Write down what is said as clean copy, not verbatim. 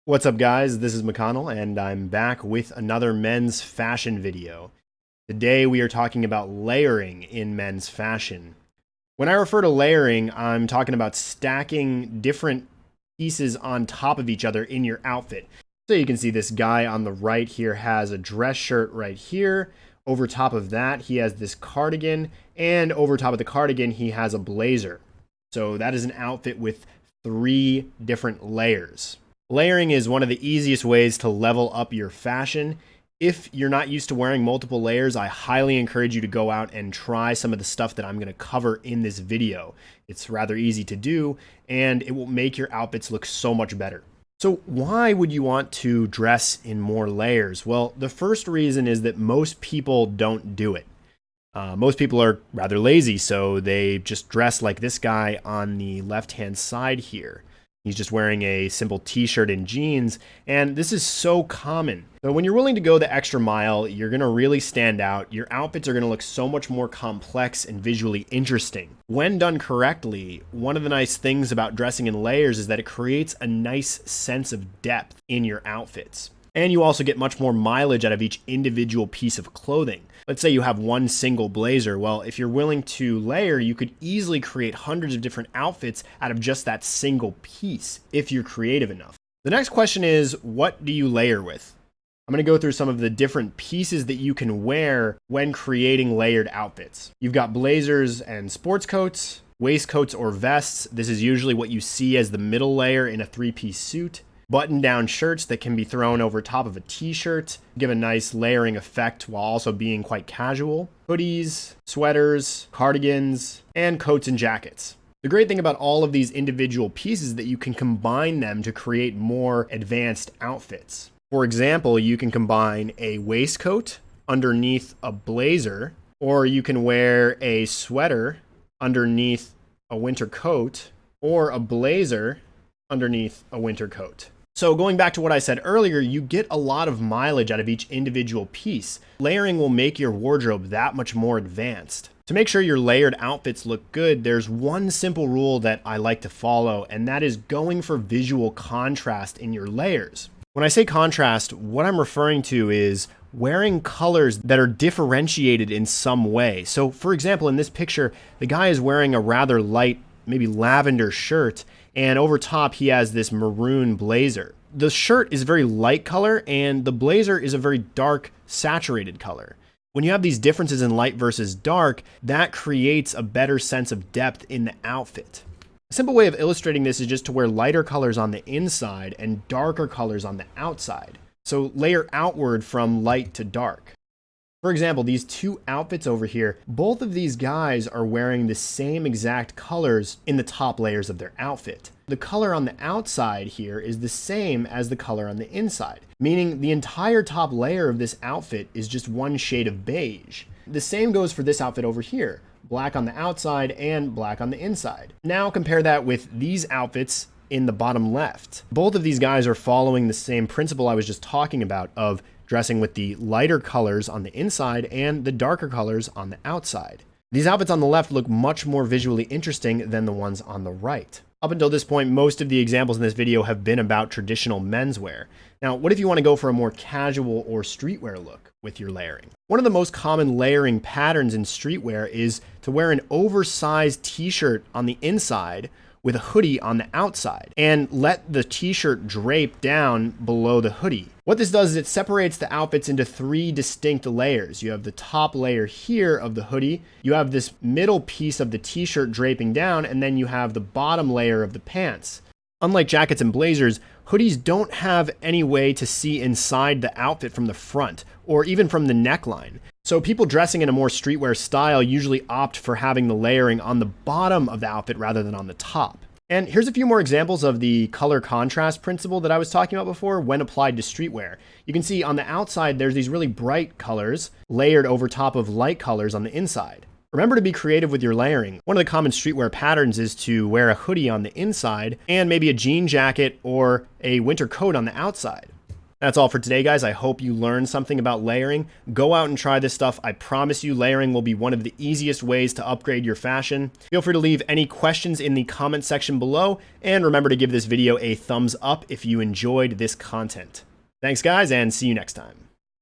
What's up, guys? This is McConnell, and I'm back with another men's fashion video. Today we are talking about layering in men's fashion. When I refer to layering, I'm talking about stacking different pieces on top of each other in your outfit. So you can see this guy on the right here has a dress shirt right here. Over top of that, he has this cardigan, and over top of the cardigan, he has a blazer. So that is an outfit with 3 different layers. Layering is one of the easiest ways to level up your fashion. If you're not used to wearing multiple layers, I highly encourage you to go out and try some of the stuff that I'm going to cover in this video. It's rather easy to do, and it will make your outfits look so much better. So why would you want to dress in more layers? Well, the first reason is that most people don't do it. Most people are rather lazy, so they just dress like this guy on the left-hand side here. He's just wearing a simple t-shirt and jeans, and this is so common. So when you're willing to go the extra mile, you're going to really stand out. Your outfits are going to look so much more complex and visually interesting. When done correctly, one of the nice things about dressing in layers is that it creates a nice sense of depth in your outfits. And you also get much more mileage out of each individual piece of clothing. Let's say you have one single blazer. Well, if you're willing to layer, you could easily create hundreds of different outfits out of just that single piece, if you're creative enough. The next question is, what do you layer with? I'm going to go through some of the different pieces that you can wear when creating layered outfits. You've got blazers and sports coats, waistcoats or vests. This is usually what you see as the middle layer in a 3-piece suit. Button-down shirts that can be thrown over top of a t-shirt, give a nice layering effect while also being quite casual. Hoodies, sweaters, cardigans, and coats and jackets. The great thing about all of these individual pieces is that you can combine them to create more advanced outfits. For example, you can combine a waistcoat underneath a blazer, or you can wear a sweater underneath a winter coat, or a blazer underneath a winter coat. So going back to what I said earlier, you get a lot of mileage out of each individual piece. Layering will make your wardrobe that much more advanced. To make sure your layered outfits look good, there's one simple rule that I like to follow, and that is going for visual contrast in your layers. When I say contrast, what I'm referring to is wearing colors that are differentiated in some way. So for example, in this picture, the guy is wearing a rather light, maybe lavender shirt, and over top he has this maroon blazer. The shirt is a very light color and the blazer is a very dark, saturated color. When you have these differences in light versus dark, that creates a better sense of depth in the outfit. A simple way of illustrating this is just to wear lighter colors on the inside and darker colors on the outside. So layer outward from light to dark. For example, these 2 outfits over here, both of these guys are wearing the same exact colors in the top layers of their outfit. The color on the outside here is the same as the color on the inside, meaning the entire top layer of this outfit is just one shade of beige. The same goes for this outfit over here, black on the outside and black on the inside. Now compare that with these outfits in the bottom left. Both of these guys are following the same principle I was just talking about of dressing with the lighter colors on the inside and the darker colors on the outside. These outfits on the left look much more visually interesting than the ones on the right. Up until this point, most of the examples in this video have been about traditional menswear. Now, what if you want to go for a more casual or streetwear look with your layering? One of the most common layering patterns in streetwear is to wear an oversized t-shirt on the inside with a hoodie on the outside and let the t-shirt drape down below the hoodie. What this does is it separates the outfits into 3 distinct layers. You have the top layer here of the hoodie, you have this middle piece of the t-shirt draping down, and then you have the bottom layer of the pants. Unlike jackets and blazers, hoodies don't have any way to see inside the outfit from the front or even from the neckline. So people dressing in a more streetwear style usually opt for having the layering on the bottom of the outfit rather than on the top. And here's a few more examples of the color contrast principle that I was talking about before when applied to streetwear. You can see on the outside there's these really bright colors layered over top of light colors on the inside. Remember to be creative with your layering. One of the common streetwear patterns is to wear a hoodie on the inside and maybe a jean jacket or a winter coat on the outside. That's all for today, guys. I hope you learned something about layering. Go out and try this stuff. I promise you layering will be one of the easiest ways to upgrade your fashion. Feel free to leave any questions in the comment section below, and remember to give this video a thumbs up if you enjoyed this content. Thanks, guys, and see you next time.